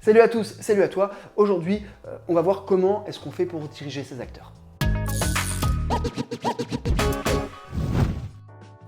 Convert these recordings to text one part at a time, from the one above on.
Salut à tous, salut à toi. Aujourd'hui, on va voir comment est-ce qu'on fait pour diriger ces acteurs.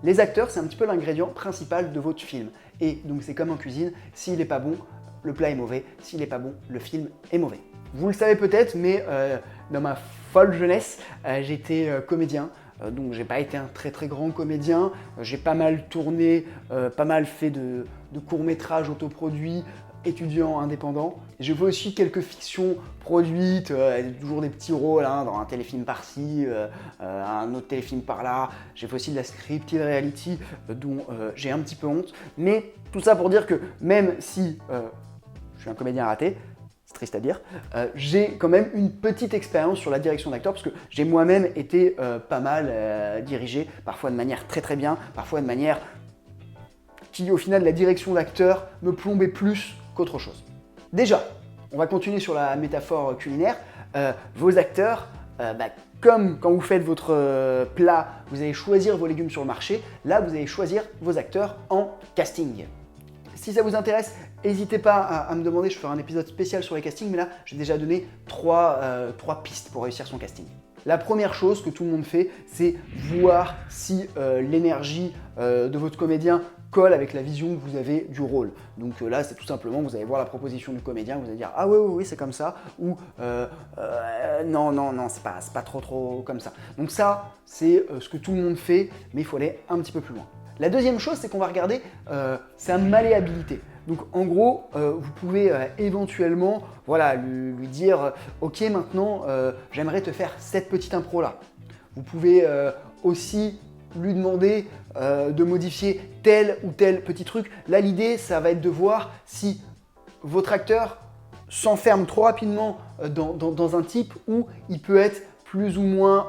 Les acteurs, c'est un petit peu l'ingrédient principal de votre film. Et donc c'est comme en cuisine, s'il n'est pas bon, le plat est mauvais. S'il n'est pas bon, le film est mauvais. Vous le savez peut-être, mais dans ma folle jeunesse, j'étais comédien. Donc j'ai pas été un très grand comédien. J'ai pas mal tourné, pas mal fait de courts-métrages autoproduits, étudiant indépendant. J'ai fait aussi quelques fictions produites, toujours des petits rôles hein, dans un téléfilm par-ci, un autre téléfilm par-là. J'ai fait aussi de la scripted reality dont j'ai un petit peu honte. Mais tout ça pour dire que même si je suis un comédien raté, c'est triste à dire, j'ai quand même une petite expérience sur la direction d'acteur parce que j'ai moi-même été pas mal dirigé, parfois de manière très bien, parfois de manière qui au final la direction d'acteur me plombait plus qu'autre chose. Déjà, on va continuer sur la métaphore culinaire. Vos acteurs, comme quand vous faites votre plat, vous allez choisir vos légumes sur le marché, là vous allez choisir vos acteurs en casting. Si ça vous intéresse, n'hésitez pas à me demander, je ferai un épisode spécial sur les castings, mais là j'ai déjà donné trois pistes pour réussir son casting. La première chose que tout le monde fait, c'est voir si l'énergie de votre comédien colle avec la vision que vous avez du rôle. Donc là, c'est tout simplement, vous allez voir la proposition du comédien, vous allez dire « Ah oui, c'est comme ça » ou non, c'est pas trop comme ça ». Donc ça, c'est ce que tout le monde fait, mais il faut aller un petit peu plus loin. La deuxième chose, c'est qu'on va regarder sa malléabilité. Donc en gros, vous pouvez éventuellement voilà, lui dire « Ok, maintenant, j'aimerais te faire cette petite impro-là ». Vous pouvez aussi lui demander de modifier tel ou tel petit truc. Là, l'idée, ça va être de voir si votre acteur s'enferme trop rapidement dans un type où il peut être plus ou moins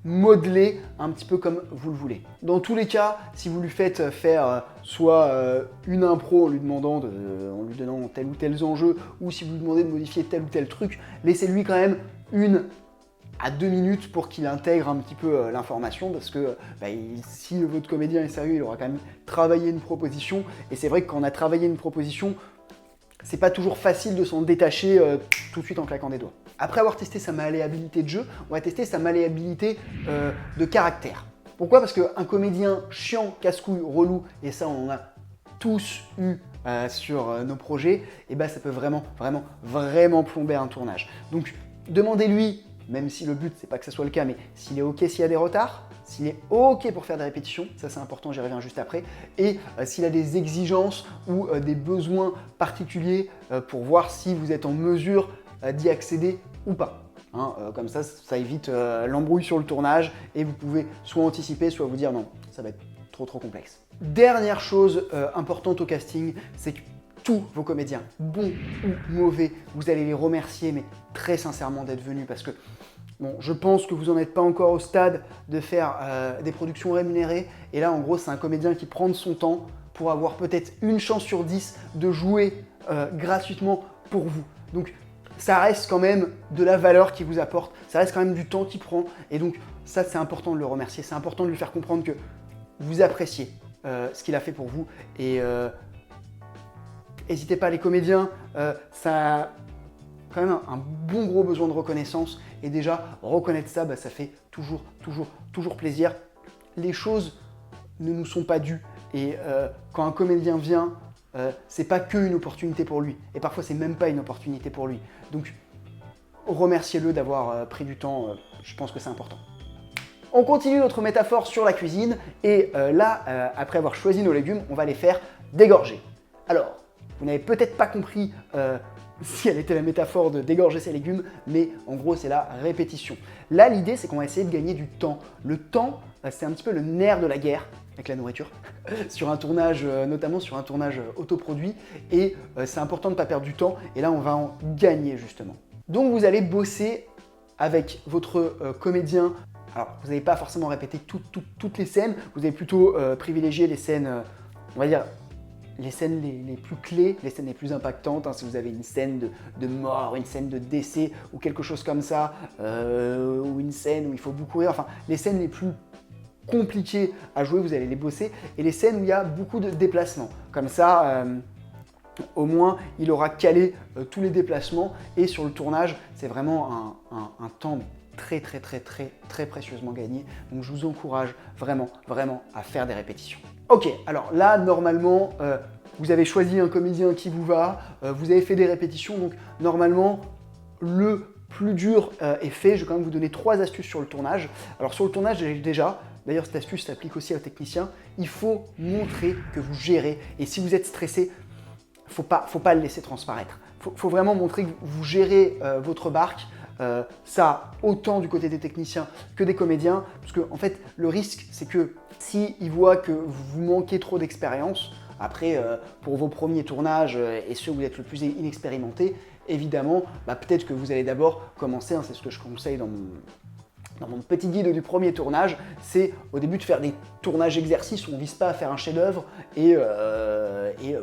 modelé un petit peu comme vous le voulez. Dans tous les cas, si vous lui faites faire soit une impro en lui donnant tel ou tel enjeu, ou si vous lui demandez de modifier tel ou tel truc, laissez-lui quand même 1 à 2 minutes pour qu'il intègre un petit peu l'information, parce que si votre comédien est sérieux, il aura quand même travaillé une proposition, et c'est vrai que quand on a travaillé une proposition, c'est pas toujours facile de s'en détacher tout de suite en claquant des doigts. Après avoir testé sa malléabilité de jeu, on va tester sa malléabilité de caractère. Pourquoi? Parce qu'un comédien chiant, casse-couille, relou, et ça on en a tous eu sur nos projets, et ça peut vraiment plomber un tournage. Donc demandez-lui, même si le but c'est pas que ce soit le cas, mais s'il est ok s'il y a des retards, s'il est ok pour faire des répétitions, ça c'est important, j'y reviens juste après, et s'il a des exigences ou des besoins particuliers pour voir si vous êtes en mesure d'y accéder ou pas. Comme ça évite l'embrouille sur le tournage et vous pouvez soit anticiper, soit vous dire non, ça va être trop complexe. Dernière chose importante au casting, c'est que tous vos comédiens, bons ou mauvais, vous allez les remercier, mais très sincèrement d'être venus parce que bon, je pense que vous n'en êtes pas encore au stade de faire des productions rémunérées. Et là, en gros, c'est un comédien qui prend de son temps pour avoir peut-être une chance sur 10 de jouer gratuitement pour vous. Donc, ça reste quand même de la valeur qu'il vous apporte. Ça reste quand même du temps qu'il prend. Et donc, ça, c'est important de le remercier. C'est important de lui faire comprendre que vous appréciez ce qu'il a fait pour vous. Et n'hésitez pas, les comédiens, ça a quand même un bon gros besoin de reconnaissance. Et déjà, reconnaître ça, ça fait toujours plaisir. Les choses ne nous sont pas dues. Et quand un comédien vient, c'est pas que une opportunité pour lui. Et parfois, c'est même pas une opportunité pour lui. Donc, remerciez-le d'avoir pris du temps. Je pense que c'est important. On continue notre métaphore sur la cuisine. Et là, après avoir choisi nos légumes, on va les faire dégorger. Alors, vous n'avez peut-être pas compris si elle était la métaphore de dégorger ses légumes, mais en gros, c'est la répétition. Là, l'idée, c'est qu'on va essayer de gagner du temps. Le temps, c'est un petit peu le nerf de la guerre avec la nourriture, sur un tournage, notamment sur un tournage autoproduit, et c'est important de ne pas perdre du temps, et là, on va en gagner, justement. Donc, vous allez bosser avec votre comédien. Alors, vous n'allez pas forcément répéter toutes les scènes, vous allez plutôt privilégier les scènes, on va dire, les scènes les plus clés, les scènes les plus impactantes, si vous avez une scène de mort, une scène de décès ou quelque chose comme ça, ou une scène où il faut beaucoup rire, enfin les scènes les plus compliquées à jouer, vous allez les bosser, et les scènes où il y a beaucoup de déplacements. Comme ça, Au moins, il aura calé tous les déplacements et sur le tournage, c'est vraiment un temps très précieusement gagné. Donc je vous encourage vraiment à faire des répétitions. Ok, alors là, normalement, vous avez choisi un comédien qui vous va, vous avez fait des répétitions, donc normalement, le plus dur est fait. Je vais quand même vous donner 3 astuces sur le tournage. Alors sur le tournage, déjà, d'ailleurs cette astuce s'applique aussi aux techniciens, il faut montrer que vous gérez. Et si vous êtes stressé, faut pas le laisser transparaître. Faut vraiment montrer que vous gérez votre barque. Ça, autant du côté des techniciens que des comédiens, parce que en fait, le risque, c'est que s'ils voient que vous manquez trop d'expérience, après, pour vos premiers tournages et ceux où vous êtes le plus inexpérimenté, évidemment, peut-être que vous allez d'abord commencer, c'est ce que je conseille dans mon petit guide du premier tournage, c'est au début de faire des tournages exercices où on ne vise pas à faire un chef-d'œuvre et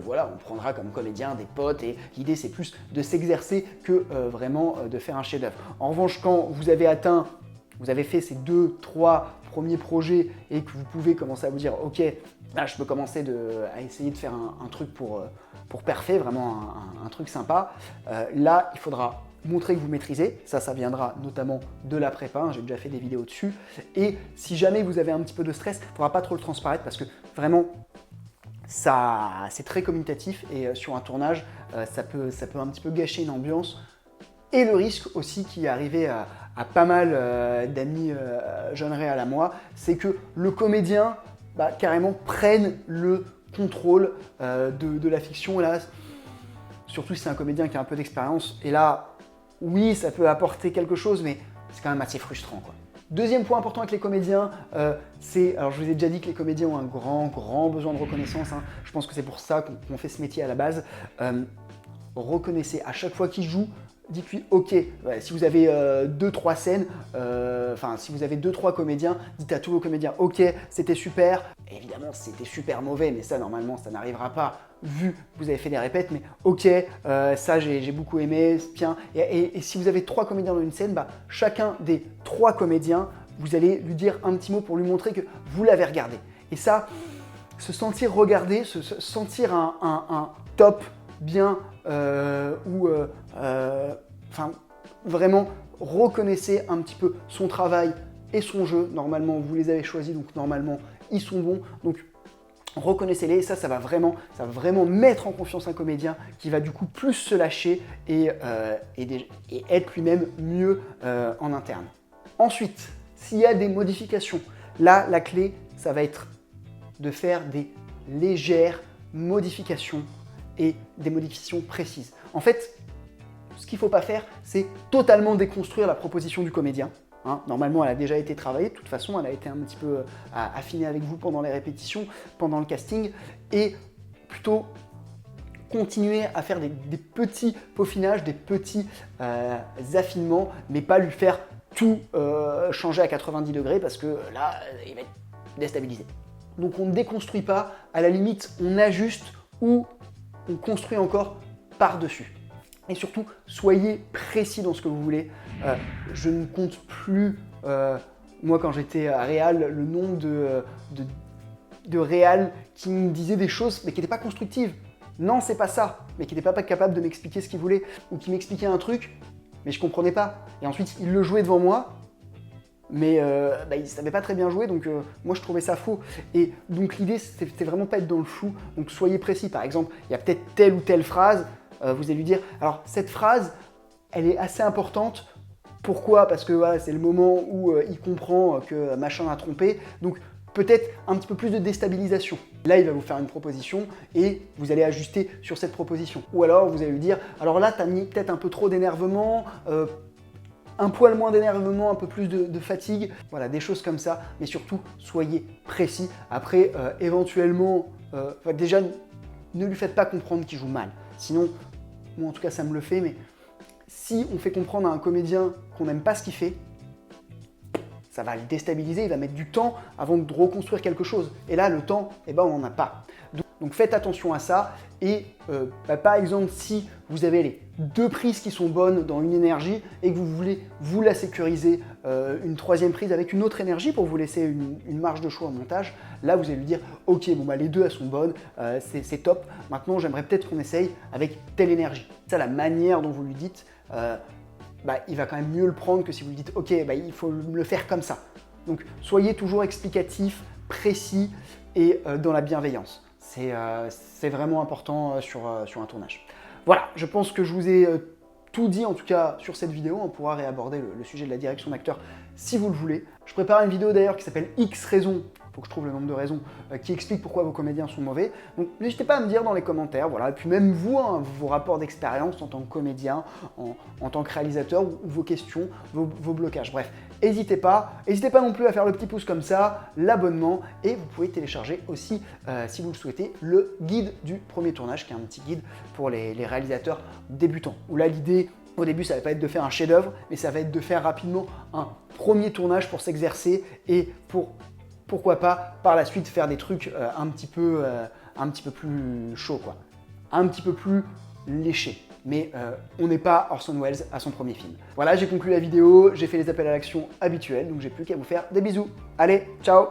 voilà, on prendra comme comédien des potes et l'idée c'est plus de s'exercer que vraiment de faire un chef-d'œuvre. En revanche, quand vous avez fait ces 2-3 premiers projets et que vous pouvez commencer à vous dire ok, là je peux commencer à essayer de faire un truc pour perfer, vraiment un truc sympa, là il faudra montrer que vous maîtrisez, ça viendra notamment de la prépa, j'ai déjà fait des vidéos dessus, et si jamais vous avez un petit peu de stress, il ne faudra pas trop le transparaître parce que vraiment, c'est très communicatif et sur un tournage, ça peut un petit peu gâcher une ambiance. Et le risque aussi qui est arrivé à pas mal d'amis jeunes réals à moi, c'est que le comédien carrément prenne le contrôle de la fiction. Et là, surtout si c'est un comédien qui a un peu d'expérience, et là, oui, ça peut apporter quelque chose, mais c'est quand même assez frustrant, quoi. Deuxième point important avec les comédiens, alors je vous ai déjà dit que les comédiens ont un grand besoin de reconnaissance, hein. Je pense que c'est pour ça qu'on fait ce métier à la base. Reconnaissez à chaque fois qu'ils jouent, dites-lui ok, si vous avez 2-3 scènes, si vous avez 2-3 comédiens, dites à tous vos comédiens ok, c'était super. Et évidemment, c'était super mauvais, mais ça normalement ça n'arrivera pas vu que vous avez fait des répètes, mais ok, ça j'ai beaucoup aimé, bien. Et si vous avez 3 comédiens dans une scène, chacun des 3 comédiens, vous allez lui dire un petit mot pour lui montrer que vous l'avez regardé. Et ça, se sentir regardé, se sentir un top bien vraiment reconnaissez un petit peu son travail et son jeu. Normalement, vous les avez choisis, donc normalement, ils sont bons. Donc, reconnaissez-les et ça va vraiment mettre en confiance un comédien qui va du coup plus se lâcher et être lui-même mieux en interne. Ensuite, s'il y a des modifications, là, la clé, ça va être de faire des légères modifications et des modifications précises. En fait, ce qu'il ne faut pas faire, c'est totalement déconstruire la proposition du comédien. Normalement, elle a déjà été travaillée, de toute façon, elle a été un petit peu affinée avec vous pendant les répétitions, pendant le casting, et plutôt continuer à faire des petits peaufinages, des petits affinements, mais pas lui faire tout changer à 90 degrés parce que là, il va être déstabilisé. Donc on ne déconstruit pas, à la limite, on ajuste ou on construit encore par-dessus. Et surtout, soyez précis dans ce que vous voulez. Je ne compte plus, moi quand j'étais à Réal, le nombre de Réal qui me disaient des choses mais qui n'étaient pas constructives. Non, c'est pas ça, mais qui n'étaient pas capables de m'expliquer ce qu'ils voulaient, ou qui m'expliquaient un truc, mais je comprenais pas. Et ensuite, ils le jouaient devant moi, mais ils ne savaient pas très bien jouer, donc moi je trouvais ça faux. Et donc l'idée, c'était vraiment pas être dans le flou, donc soyez précis. Par exemple, il y a peut-être telle ou telle phrase, vous allez lui dire, alors cette phrase, elle est assez importante. Pourquoi? Parce que voilà, c'est le moment où il comprend que machin a trompé. Donc peut-être un petit peu plus de déstabilisation. Là, il va vous faire une proposition et vous allez ajuster sur cette proposition. Ou alors, vous allez lui dire, alors là, tu as mis peut-être un peu trop d'énervement, un poil moins d'énervement, un peu plus de fatigue. Voilà, des choses comme ça. Mais surtout, soyez précis. Après, éventuellement, déjà, ne lui faites pas comprendre qu'il joue mal. Sinon, moi en tout cas, ça me le fait, mais si on fait comprendre à un comédien qu'on n'aime pas ce qu'il fait, ça va le déstabiliser, il va mettre du temps avant de reconstruire quelque chose. Et là, le temps, on n'en a pas. Donc, Donc faites attention à ça. Et par exemple, si vous avez les 2 prises qui sont bonnes dans une énergie et que vous voulez vous la sécuriser une 3e prise avec une autre énergie pour vous laisser une marge de choix au montage, là vous allez lui dire ok, bon bah les 2 elles sont bonnes, c'est top, maintenant j'aimerais peut-être qu'on essaye avec telle énergie. Ça, la manière dont vous lui dites, il va quand même mieux le prendre que si vous lui dites ok, il faut le faire comme ça. Donc soyez toujours explicatif, précis et dans la bienveillance. C'est vraiment important sur un tournage. Voilà, je pense que je vous ai tout dit, en tout cas sur cette vidéo. On pourra réaborder le sujet de la direction d'acteur si vous le voulez. Je prépare une vidéo d'ailleurs qui s'appelle X raisons, il faut que je trouve le nombre de raisons, qui explique pourquoi vos comédiens sont mauvais. Donc n'hésitez pas à me dire dans les commentaires, voilà. Et puis même vous, vos rapports d'expérience en tant que comédien, en tant que réalisateur, ou vos questions, vos blocages, bref. N'hésitez pas non plus à faire le petit pouce comme ça, l'abonnement, et vous pouvez télécharger aussi, si vous le souhaitez, le guide du premier tournage, qui est un petit guide pour les réalisateurs débutants. Où là, l'idée, au début, ça va pas être de faire un chef-d'œuvre, mais ça va être de faire rapidement un premier tournage pour s'exercer et pourquoi pas, par la suite, faire des trucs un petit peu plus chauds, quoi. Un petit peu plus léchés. Mais on n'est pas Orson Welles à son premier film. Voilà, j'ai conclu la vidéo, j'ai fait les appels à l'action habituels, donc j'ai plus qu'à vous faire des bisous. Allez, ciao!